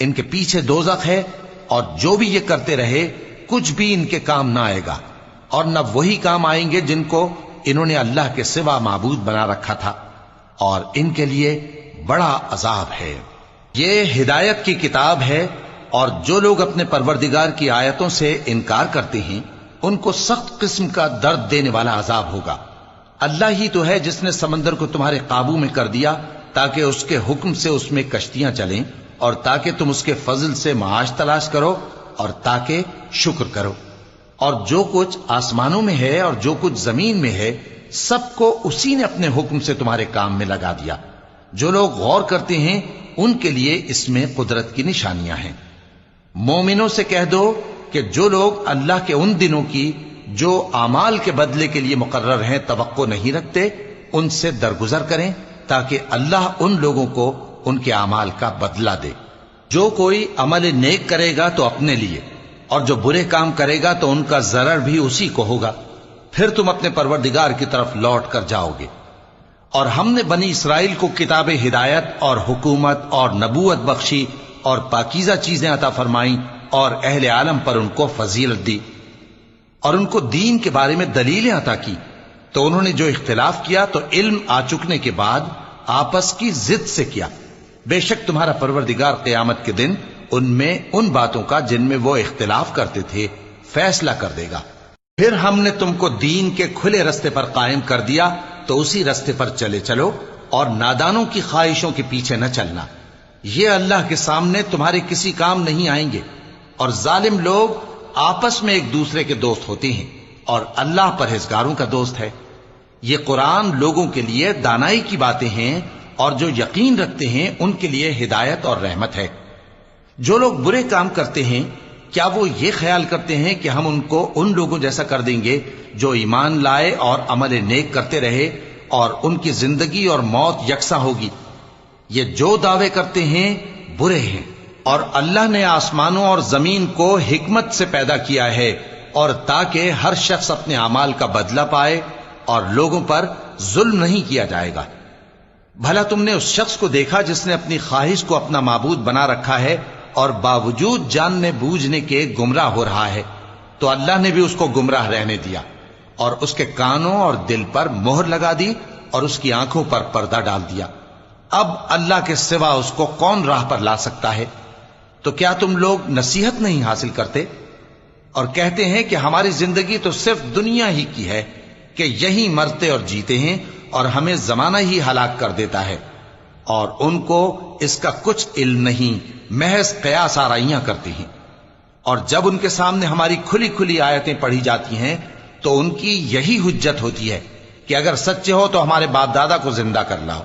ان کے پیچھے دوزخ ہے، اور جو بھی یہ کرتے رہے کچھ بھی ان کے کام نہ آئے گا، اور نہ وہی کام آئیں گے جن کو انہوں نے اللہ کے سوا معبود بنا رکھا تھا، اور ان کے لیے بڑا عذاب ہے۔ یہ ہدایت کی کتاب ہے، اور جو لوگ اپنے پروردگار کی آیتوں سے انکار کرتے ہیں ان کو سخت قسم کا درد دینے والا عذاب ہوگا۔ اللہ ہی تو ہے جس نے سمندر کو تمہارے قابو میں کر دیا تاکہ اس کے حکم سے اس میں کشتیاں چلیں، اور تاکہ تم اس کے فضل سے معاش تلاش کرو، اور تاکہ شکر کرو۔ اور جو کچھ آسمانوں میں ہے اور جو کچھ زمین میں ہے سب کو اسی نے اپنے حکم سے تمہارے کام میں لگا دیا۔ جو لوگ غور کرتے ہیں ان کے لیے اس میں قدرت کی نشانیاں ہیں۔ مومنوں سے کہہ دو کہ جو لوگ اللہ کے ان دنوں کی جو اعمال کے بدلے کے لیے مقرر ہیں توقع نہیں رکھتے، ان سے درگزر کریں تاکہ اللہ ان لوگوں کو ان کے اعمال کا بدلہ دے۔ جو کوئی عمل نیک کرے گا تو اپنے لیے، اور جو برے کام کرے گا تو ان کا ضرر بھی اسی کو ہوگا، پھر تم اپنے پروردگار کی طرف لوٹ کر جاؤ گے۔ اور ہم نے بنی اسرائیل کو کتاب ہدایت اور حکومت اور نبوت بخشی اور پاکیزہ چیزیں عطا فرمائیں، اور اہل عالم پر ان کو فضیلت دی، اور ان کو دین کے بارے میں دلیلیں عطا کی، تو انہوں نے جو اختلاف کیا تو علم آ چکنے کے بعد آپس کی ضد سے کیا۔ بے شک تمہارا پروردگار قیامت کے دن ان میں ان باتوں کا جن میں وہ اختلاف کرتے تھے فیصلہ کر دے گا۔ پھر ہم نے تم کو دین کے کھلے رستے پر قائم کر دیا تو اسی رستے پر چلے چلو، اور نادانوں کی خواہشوں کے پیچھے نہ چلنا، یہ اللہ کے سامنے تمہارے کسی کام نہیں آئیں گے۔ اور ظالم لوگ آپس میں ایک دوسرے کے دوست ہوتے ہیں، اور اللہ پرہیزگاروں کا دوست ہے۔ یہ قرآن لوگوں کے لیے دانائی کی باتیں ہیں، اور جو یقین رکھتے ہیں ان کے لیے ہدایت اور رحمت ہے۔ جو لوگ برے کام کرتے ہیں کیا وہ یہ خیال کرتے ہیں کہ ہم ان کو ان لوگوں جیسا کر دیں گے جو ایمان لائے اور عمل نیک کرتے رہے، اور ان کی زندگی اور موت یکساں ہوگی؟ یہ جو دعوے کرتے ہیں برے ہیں۔ اور اللہ نے آسمانوں اور زمین کو حکمت سے پیدا کیا ہے، اور تاکہ ہر شخص اپنے اعمال کا بدلہ پائے، اور لوگوں پر ظلم نہیں کیا جائے گا۔ بھلا تم نے اس شخص کو دیکھا جس نے اپنی خواہش کو اپنا معبود بنا رکھا ہے اور باوجود جاننے بوجھنے کے گمراہ ہو رہا ہے؟ تو اللہ نے بھی اس کو گمراہ رہنے دیا، اور اس کے کانوں اور دل پر مہر لگا دی، اور اس کی آنکھوں پر پردہ ڈال دیا۔ اب اللہ کے سوا اس کو کون راہ پر لا سکتا ہے؟ تو کیا تم لوگ نصیحت نہیں حاصل کرتے اور کہتے ہیں کہ ہماری زندگی تو صرف دنیا ہی کی ہے، کہ یہی مرتے اور جیتے ہیں، اور ہمیں زمانہ ہی ہلاک کر دیتا ہے؟ اور ان کو اس کا کچھ علم نہیں، محض قیاس آرائیاں کرتے ہیں۔ اور جب ان کے سامنے ہماری کھلی کھلی آیتیں پڑھی جاتی ہیں تو ان کی یہی حجت ہوتی ہے کہ اگر سچے ہو تو ہمارے باپ دادا کو زندہ کر لاؤ۔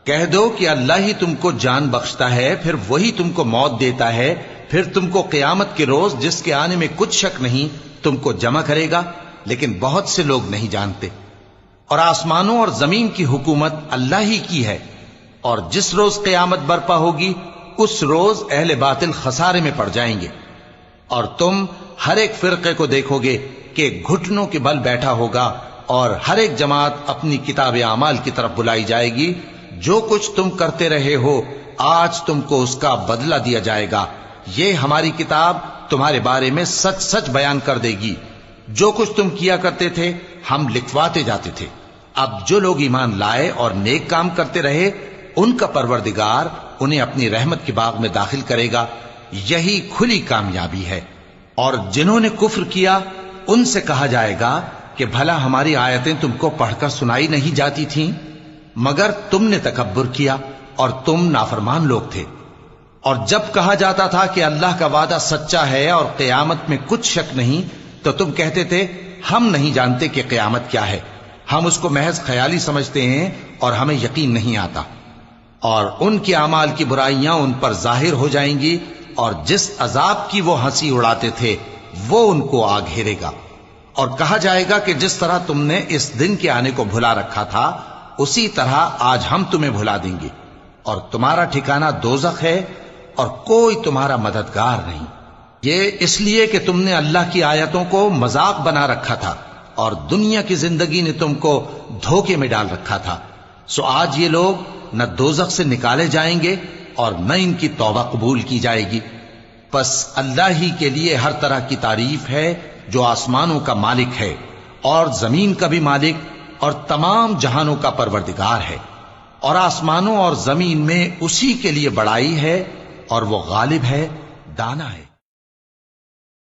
کہہ دو کہ اللہ ہی تم کو جان بخشتا ہے، پھر وہی تم کو موت دیتا ہے، پھر تم کو قیامت کے روز جس کے آنے میں کچھ شک نہیں تم کو جمع کرے گا، لیکن بہت سے لوگ نہیں جانتے۔ اور آسمانوں اور زمین کی حکومت اللہ ہی کی ہے، اور جس روز قیامت برپا ہوگی اس روز اہل باطل خسارے میں پڑ جائیں گے۔ اور تم ہر ایک فرقے کو دیکھو گے کہ گھٹنوں کے بل بیٹھا ہوگا، اور ہر ایک جماعت اپنی کتاب اعمال کی طرف بلائی جائے گی۔ جو کچھ تم کرتے رہے ہو آج تم کو اس کا بدلہ دیا جائے گا، یہ ہماری کتاب تمہارے بارے میں سچ سچ بیان کر دے گی۔ جو کچھ تم کیا کرتے تھے ہم لکھواتے جاتے تھے۔ اب جو لوگ ایمان لائے اور نیک کام کرتے رہے ان کا پروردگار انہیں اپنی رحمت کے باغ میں داخل کرے گا، یہی کھلی کامیابی ہے۔ اور جنہوں نے کفر کیا ان سے کہا جائے گا کہ بھلا ہماری آیتیں تم کو پڑھ کر سنائی نہیں جاتی تھیں؟ مگر تم نے تکبر کیا اور تم نافرمان لوگ تھے۔ اور جب کہا جاتا تھا کہ اللہ کا وعدہ سچا ہے اور قیامت میں کچھ شک نہیں، تو تم کہتے تھے ہم نہیں جانتے کہ قیامت کیا ہے، ہم اس کو محض خیالی سمجھتے ہیں اور ہمیں یقین نہیں آتا۔ اور ان کے اعمال کی برائیاں ان پر ظاہر ہو جائیں گی، اور جس عذاب کی وہ ہنسی اڑاتے تھے وہ ان کو آ گھیرے گا۔ اور کہا جائے گا کہ جس طرح تم نے اس دن کے آنے کو بھلا رکھا تھا اسی طرح آج ہم تمہیں بھلا دیں گے، اور تمہارا ٹھکانہ دوزخ ہے اور کوئی تمہارا مددگار نہیں۔ یہ اس لیے کہ تم نے اللہ کی آیتوں کو مذاق بنا رکھا تھا، اور دنیا کی زندگی نے تم کو دھوکے میں ڈال رکھا تھا۔ سو آج یہ لوگ نہ دوزخ سے نکالے جائیں گے اور نہ ان کی توبہ قبول کی جائے گی۔ بس اللہ ہی کے لیے ہر طرح کی تعریف ہے جو آسمانوں کا مالک ہے اور زمین کا بھی مالک اور تمام جہانوں کا پروردگار ہے، اور آسمانوں اور زمین میں اسی کے لیے بڑائی ہے، اور وہ غالب ہے، دانا ہے۔